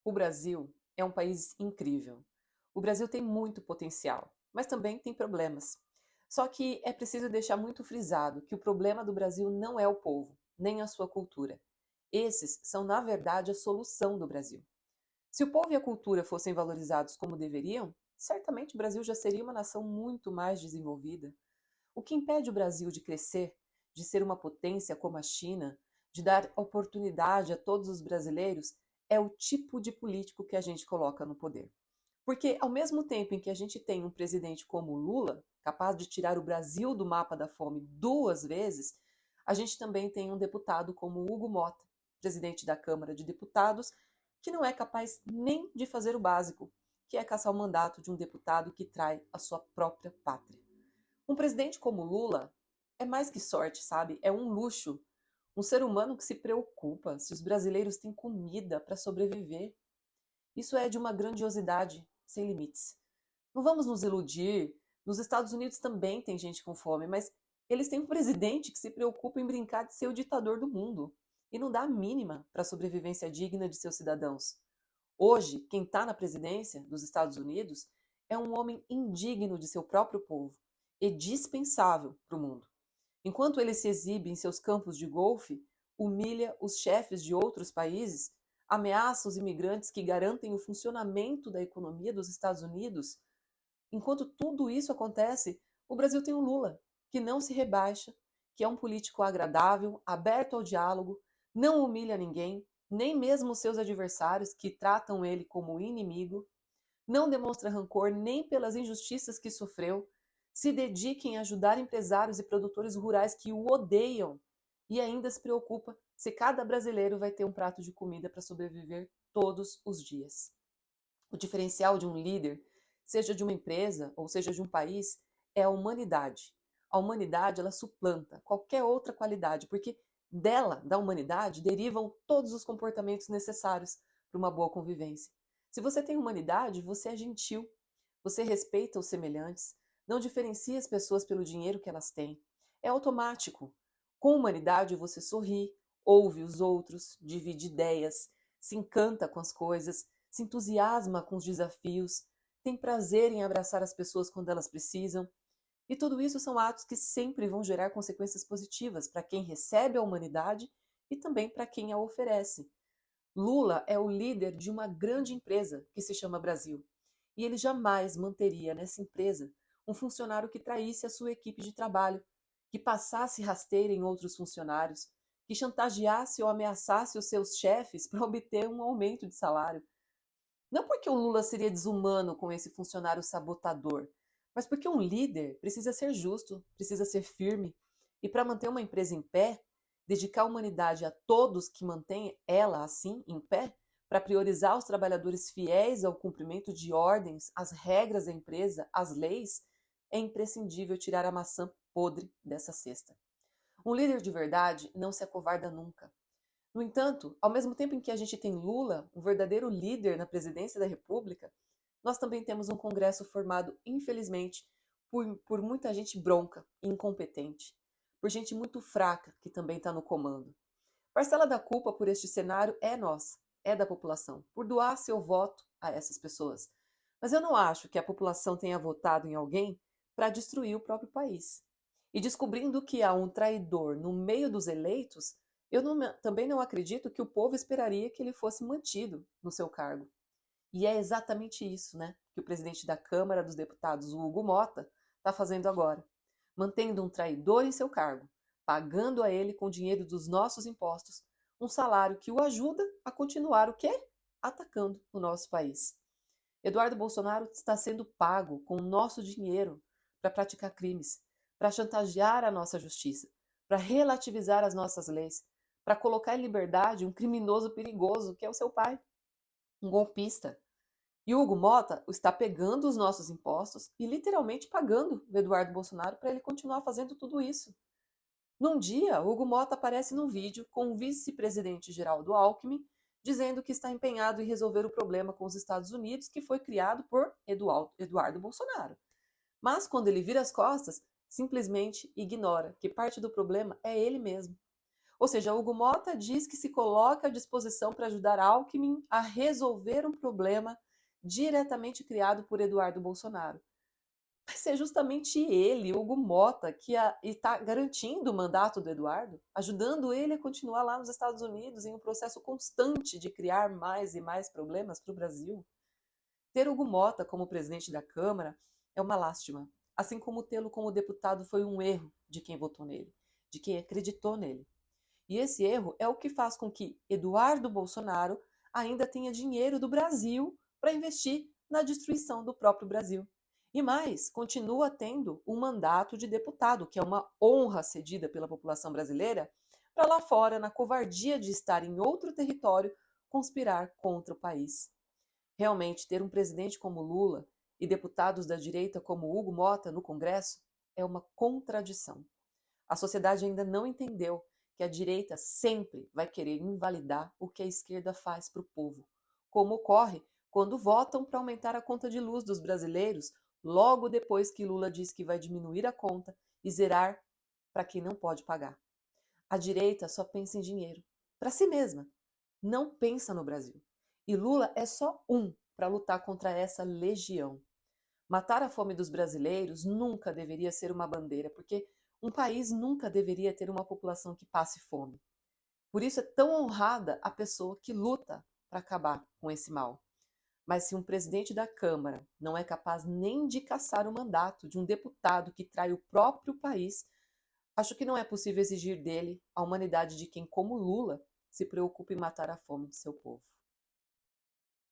O Brasil é um país incrível. O Brasil tem muito potencial, mas também tem problemas. Só que é preciso deixar muito frisado que o problema do Brasil não é o povo, nem a sua cultura. Esses são, na verdade, a solução do Brasil. Se o povo e a cultura fossem valorizados como deveriam, certamente o Brasil já seria uma nação muito mais desenvolvida. O que impede o Brasil de crescer, de ser uma potência como a China, de dar oportunidade a todos os brasileiros, é o tipo de político que a gente coloca no poder. Porque, ao mesmo tempo em que a gente tem um presidente como o Lula, capaz de tirar o Brasil do mapa da fome 2 vezes, a gente também tem um deputado como o Hugo Mota, presidente da Câmara de Deputados, que não é capaz nem de fazer o básico, que é caçar o mandato de um deputado que trai a sua própria pátria. Um presidente como Lula é mais que sorte, sabe? É um luxo. Um ser humano que se preocupa se os brasileiros têm comida para sobreviver. Isso é de uma grandiosidade sem limites. Não vamos nos iludir. Nos Estados Unidos também tem gente com fome, mas eles têm um presidente que se preocupa em brincar de ser o ditador do mundo e não dá a mínima para a sobrevivência digna de seus cidadãos. Hoje, quem está na presidência dos Estados Unidos é um homem indigno de seu próprio povo e dispensável para o mundo. Enquanto ele se exibe em seus campos de golfe, humilha os chefes de outros países, ameaça os imigrantes que garantem o funcionamento da economia dos Estados Unidos. Enquanto tudo isso acontece, o Brasil tem um Lula, que não se rebaixa, que é um político agradável, aberto ao diálogo, não humilha ninguém, nem mesmo seus adversários, que tratam ele como inimigo, não demonstra rancor nem pelas injustiças que sofreu, se dedica em ajudar empresários e produtores rurais que o odeiam e ainda se preocupa se cada brasileiro vai ter um prato de comida para sobreviver todos os dias. O diferencial de um líder, seja de uma empresa ou seja de um país, é a humanidade. A humanidade, ela suplanta qualquer outra qualidade, porque dela, da humanidade, derivam todos os comportamentos necessários para uma boa convivência. Se você tem humanidade, você é gentil, você respeita os semelhantes, não diferencia as pessoas pelo dinheiro que elas têm. É automático. Com humanidade, você sorri, ouve os outros, divide ideias, se encanta com as coisas, se entusiasma com os desafios, tem prazer em abraçar as pessoas quando elas precisam. E tudo isso são atos que sempre vão gerar consequências positivas para quem recebe a humanidade e também para quem a oferece. Lula é o líder de uma grande empresa que se chama Brasil. E ele jamais manteria nessa empresa um funcionário que traísse a sua equipe de trabalho, que passasse rasteira em outros funcionários, que chantageasse ou ameaçasse os seus chefes para obter um aumento de salário. Não porque o Lula seria desumano com esse funcionário sabotador, mas porque um líder precisa ser justo, precisa ser firme. E para manter uma empresa em pé, dedicar a humanidade a todos que mantêm ela assim em pé, para priorizar os trabalhadores fiéis ao cumprimento de ordens, as regras da empresa, as leis, é imprescindível tirar a maçã podre dessa cesta. Um líder de verdade não se acovarda nunca. No entanto, ao mesmo tempo em que a gente tem Lula, um verdadeiro líder na presidência da República, nós também temos um Congresso formado, infelizmente, por muita gente bronca e incompetente, por gente muito fraca que também está no comando. Parcela da culpa por este cenário é nossa, é da população, por doar seu voto a essas pessoas. Mas eu não acho que a população tenha votado em alguém para destruir o próprio país. E descobrindo que há um traidor no meio dos eleitos, também não acredito que o povo esperaria que ele fosse mantido no seu cargo. E é exatamente isso, né, que o presidente da Câmara dos Deputados, o Hugo Mota, está fazendo agora. Mantendo um traidor em seu cargo, pagando a ele com o dinheiro dos nossos impostos um salário que o ajuda a continuar o quê? Atacando o nosso país. Eduardo Bolsonaro está sendo pago com o nosso dinheiro para praticar crimes, para chantagear a nossa justiça, para relativizar as nossas leis, para colocar em liberdade um criminoso perigoso que é o seu pai, um golpista. E o Hugo Mota está pegando os nossos impostos e literalmente pagando o Eduardo Bolsonaro para ele continuar fazendo tudo isso. Num dia, o Hugo Mota aparece num vídeo com o vice-presidente Geraldo Alckmin dizendo que está empenhado em resolver o problema com os Estados Unidos que foi criado por Eduardo Bolsonaro. Mas quando ele vira as costas, simplesmente ignora que parte do problema é ele mesmo. Ou seja, Hugo Mota diz que se coloca à disposição para ajudar Alckmin a resolver um problema diretamente criado por Eduardo Bolsonaro. Mas é justamente ele, Hugo Mota, que está garantindo o mandato do Eduardo, ajudando ele a continuar lá nos Estados Unidos em um processo constante de criar mais e mais problemas para o Brasil. Ter Hugo Mota como presidente da Câmara é uma lástima, assim como tê-lo como deputado foi um erro de quem votou nele, de quem acreditou nele. E esse erro é o que faz com que Eduardo Bolsonaro ainda tenha dinheiro do Brasil para investir na destruição do próprio Brasil. E mais, continua tendo um mandato de deputado, que é uma honra cedida pela população brasileira, para lá fora, na covardia de estar em outro território, conspirar contra o país. Realmente, ter um presidente como Lula e deputados da direita como Hugo Mota no Congresso é uma contradição. A sociedade ainda não entendeu que a direita sempre vai querer invalidar o que a esquerda faz para o povo, como ocorre quando votam para aumentar a conta de luz dos brasileiros logo depois que Lula diz que vai diminuir a conta e zerar para quem não pode pagar. A direita só pensa em dinheiro, para si mesma, não pensa no Brasil. E Lula é só um para lutar contra essa legião. Matar a fome dos brasileiros nunca deveria ser uma bandeira, porque um país nunca deveria ter uma população que passe fome. Por isso é tão honrada a pessoa que luta para acabar com esse mal. Mas se um presidente da Câmara não é capaz nem de caçar o mandato de um deputado que trai o próprio país, acho que não é possível exigir dele a humanidade de quem, como Lula, se preocupa em matar a fome de seu povo.